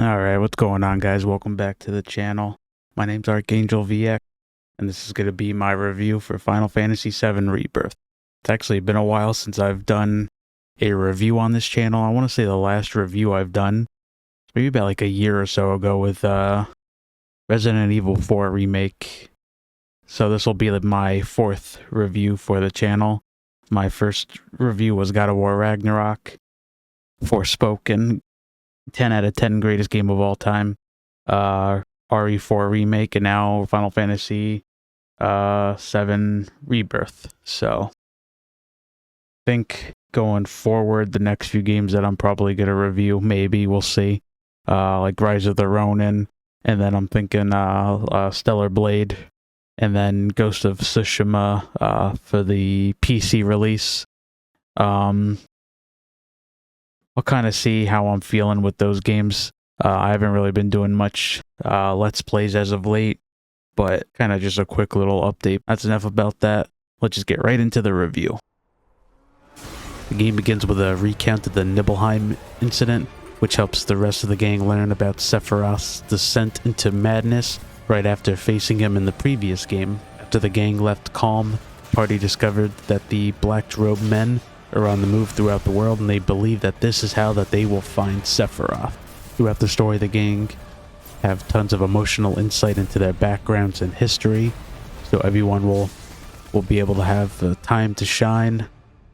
Alright, what's going on, guys? Welcome back to the channel. My name's Archangel VX, and this is going to be my review for Final Fantasy VII Rebirth. It's actually been a while since I've done a review on this channel. I want to say the last review I've done, maybe about like a year or so ago, with Resident Evil 4 Remake. So this will be my fourth review for the channel. My first review was God of War Ragnarok, Forspoken, 10 out of 10 greatest game of all time, RE4 Remake, and now Final Fantasy VII Rebirth. So I think going forward, the next few games that I'm probably going to review, maybe, we'll see, like Rise of the Ronin, and then I'm thinking Stellar Blade, and then Ghost of Tsushima for the PC release. I'll kind of see how I'm feeling with those games. I haven't really been doing much Let's Plays as of late, but kind of just a quick little update. That's enough about that. Let's just get right into the review. The game begins with a recount of the Nibelheim incident, which helps the rest of the gang learn about Sephiroth's descent into madness right after facing him in the previous game. After the gang left Calm, the party discovered that the black-robed men are on the move throughout the world, and they believe that this is how that they will find Sephiroth. Throughout the story, the gang have tons of emotional insight into their backgrounds and history, so everyone will be able to have time to shine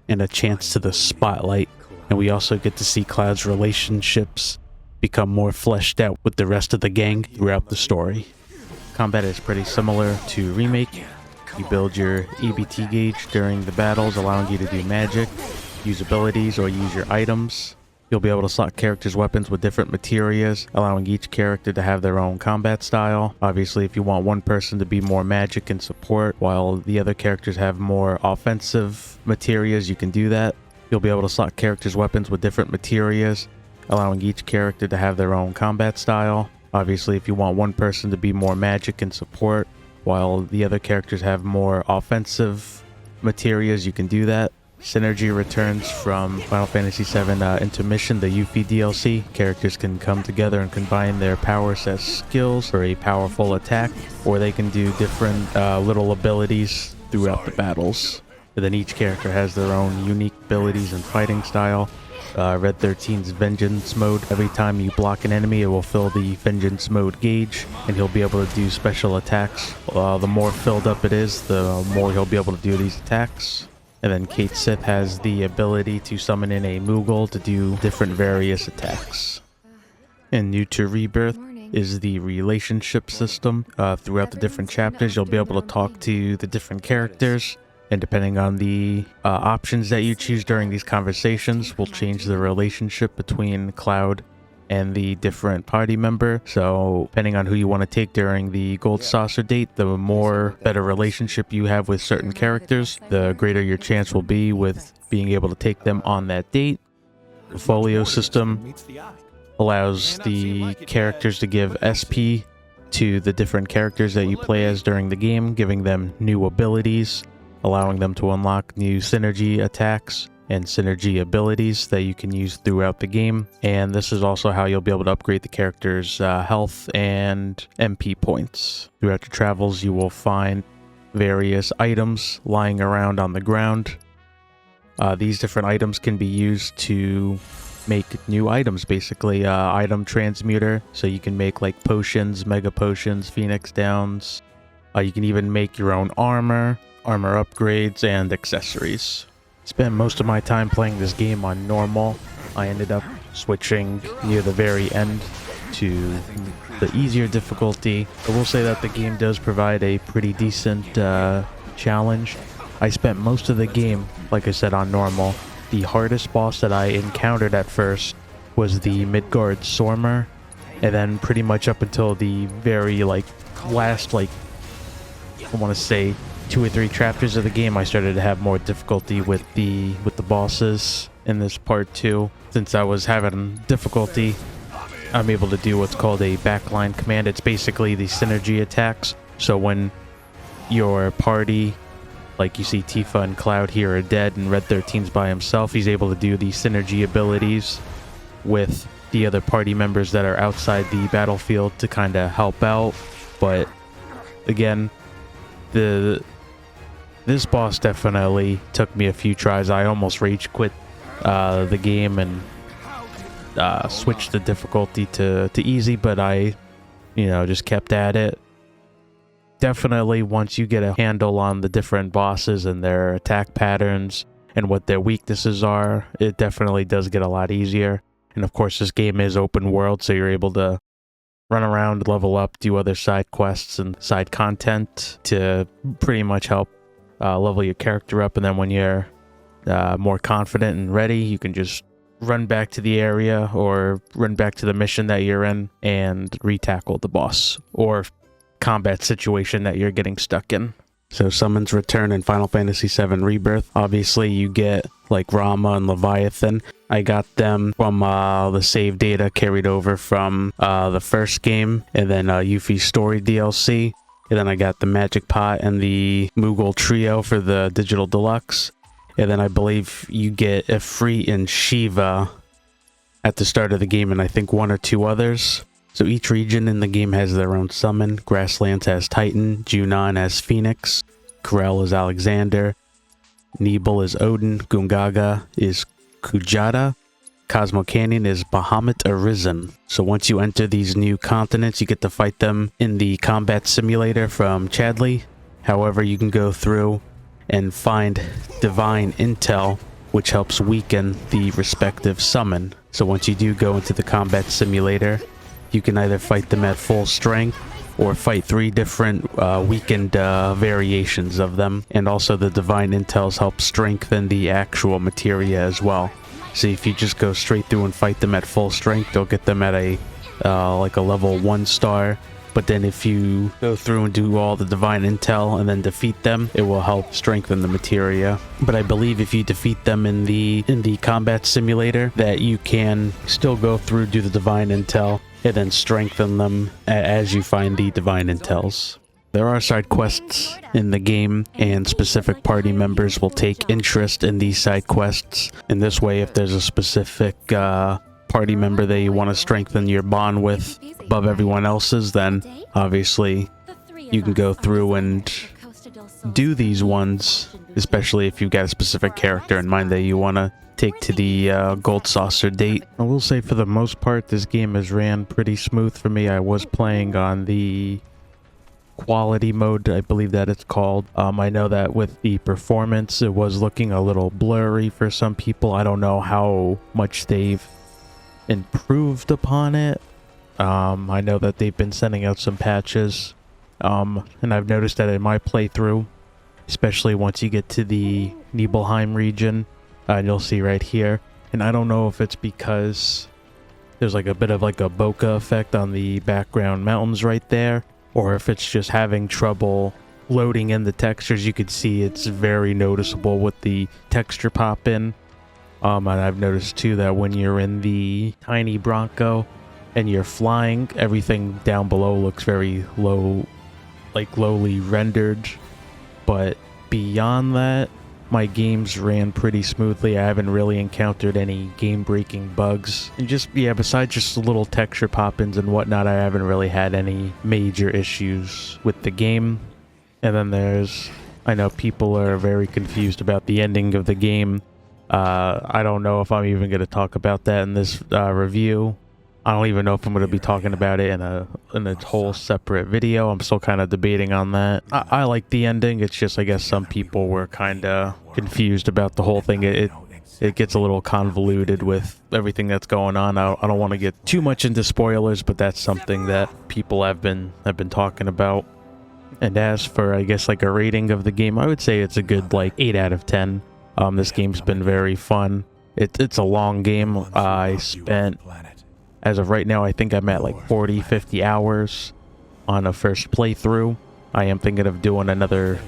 and a chance to the spotlight. And we also get to see Cloud's relationships become more fleshed out with the rest of the gang throughout the story. Combat is pretty similar to Remake. You build your EBT gauge during the battles, allowing you to do magic, use abilities, or use your items. You'll be able to slot characters' weapons with different materials, allowing each character to have their own combat style. Obviously, if you want one person to be more magic and support, while the other characters have more offensive materials, you can do that. You'll be able to slot characters' weapons with different materials, allowing each character to have their own combat style. Obviously, if you want one person to be more magic and support, while the other characters have more offensive materials, you can do that. Synergy returns from Final Fantasy VII Intermission, the Yuffie DLC. Characters can come together and combine their powers as skills for a powerful attack, or they can do different little abilities throughout the battles. And then each character has their own unique abilities and fighting style. Red 13's Vengeance mode. Every time you block an enemy, it will fill the Vengeance mode gauge, and he'll be able to do special attacks. The more filled up it is, the more he'll be able to do these attacks. And then Kate Sith has the ability to summon in a Moogle to do different various attacks. And new to Rebirth is the relationship system. Throughout the different chapters, you'll be able to talk to the different characters, and depending on the options that you choose during these conversations will change the relationship between Cloud and the different party member. So depending on who you want to take during the Gold Saucer date, the more better relationship you have with certain characters, the greater your chance will be with being able to take them on that date. The folio system allows the characters to give SP to the different characters that you play as during the game, giving them new abilities, allowing them to unlock new synergy attacks and synergy abilities that you can use throughout the game. And this is also how you'll be able to upgrade the character's health and MP points. Throughout your travels, you will find various items lying around on the ground. These different items can be used to make new items, basically. Item transmuter, so you can make like potions, mega potions, phoenix downs. You can even make your own armor upgrades, and accessories. Spent most of my time playing this game on normal. I ended up switching near the very end to the easier difficulty. I will say that the game does provide a pretty decent challenge. I spent most of the game, like I said, on normal. The hardest boss that I encountered at first was the Midgar Sormer, and then pretty much up until the very last I want to say 2 or 3 chapters of the game, I started to have more difficulty with the bosses in this part 2. Since I was having difficulty, I'm able to do what's called a backline command. It's basically the synergy attacks. So when your party, like you see Tifa and Cloud here, are dead and Red 13's by himself, he's able to do the synergy abilities with the other party members that are outside the battlefield to kind of help out. But again, this boss definitely took me a few tries. I almost rage quit the game and switched the difficulty to easy, but I, just kept at it. Definitely, once you get a handle on the different bosses and their attack patterns and what their weaknesses are, it definitely does get a lot easier. And of course, this game is open world, so you're able to run around, level up, do other side quests and side content to pretty much help level your character up. And then when you're more confident and ready, you can just run back to the area or run back to the mission that you're in and retackle the boss or combat situation that you're getting stuck in. So summons return in Final Fantasy VII Rebirth. Obviously, you get like Rama and Leviathan. I got them from the save data carried over from the first game, and then Yuffie's story DLC. And then I got the Magic Pot and the Moogle Trio for the Digital Deluxe. And then I believe you get Ifrit and Shiva at the start of the game, and I think one or two others. So each region in the game has their own summon. Grasslands has Titan, Junon has Phoenix, Corel is Alexander, Nebel is Odin, Gungaga is Kujata, Cosmo Canyon is Bahamut Arisen. So once you enter these new continents, you get to fight them in the combat simulator from Chadley. However, you can go through and find divine intel, which helps weaken the respective summon. So once you do go into the combat simulator, you can either fight them at full strength or fight 3 different weakened variations of them. And also the divine intels help strengthen the actual materia as well. So if you just go straight through and fight them at full strength, you'll get them at a like a level 1 star. But then if you go through and do all the divine intel and then defeat them, it will help strengthen the materia. But I believe if you defeat them in the combat simulator, that you can still go through, do the divine intel, and then strengthen them as you find the divine intels. There are side quests in the game, and specific party members will take interest in these side quests. In this way, if there's a specific party member that you want to strengthen your bond with above everyone else's, then obviously you can go through and do these ones, especially if you've got a specific character in mind that you want to take to the gold saucer date. I will say for the most part this game has ran pretty smooth for me. I was playing on the quality mode, I believe that it's called. I know that with the performance it was looking a little blurry for some people. I don't know how much they've improved upon it. I know that they've been sending out some patches, and I've noticed that in my playthrough, especially once you get to the Nibelheim region, and you'll see right here, and I don't know if it's because there's like a bit of like a bokeh effect on the background mountains right there, or if it's just having trouble loading in the textures. You could see it's very noticeable with the texture pop in. And I've noticed too that when you're in the tiny Bronco and you're flying, everything down below looks very low, like lowly rendered. But beyond that, my games ran pretty smoothly. I haven't really encountered any game-breaking bugs. And just, yeah, besides just little texture pop-ins and whatnot, I haven't really had any major issues with the game. And then I know people are very confused about the ending of the game. I don't know if I'm even going to talk about that in this review. I don't even know if I'm going to be talking about it in a whole separate video. I'm still kind of debating on that. I like the ending. It's just, I guess some people were kind of confused about the whole thing. It gets a little convoluted with everything that's going on. I don't want to get too much into spoilers, but that's something that people have been talking about. And as for, I guess, like a rating of the game, I would say it's a good like 8 out of 10. This game's been very fun. It's a long game. I spent, as of right now, I think I'm at like 40-50 hours on a first playthrough. I am thinking of doing another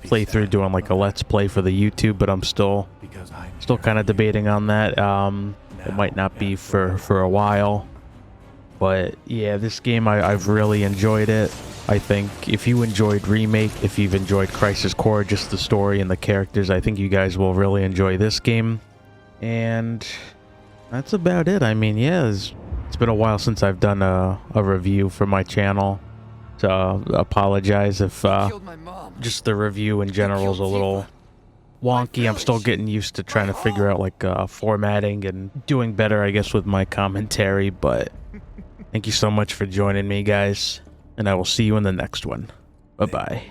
playthrough, doing like a let's play for the YouTube, but I'm still kind of debating on that. It might not be for a while, but yeah, this game I've really enjoyed it. I think if you enjoyed Remake, if you've enjoyed Crisis Core, just the story and the characters, I think you guys will really enjoy this game. And that's about it. I mean, yeah, it's been a while since I've done a review for my channel. So apologize if just the review in general is a little wonky. I'm still getting used to trying to figure out like formatting and doing better, I guess, with my commentary. But thank you so much for joining me, guys, and I will see you in the next one. Bye-bye.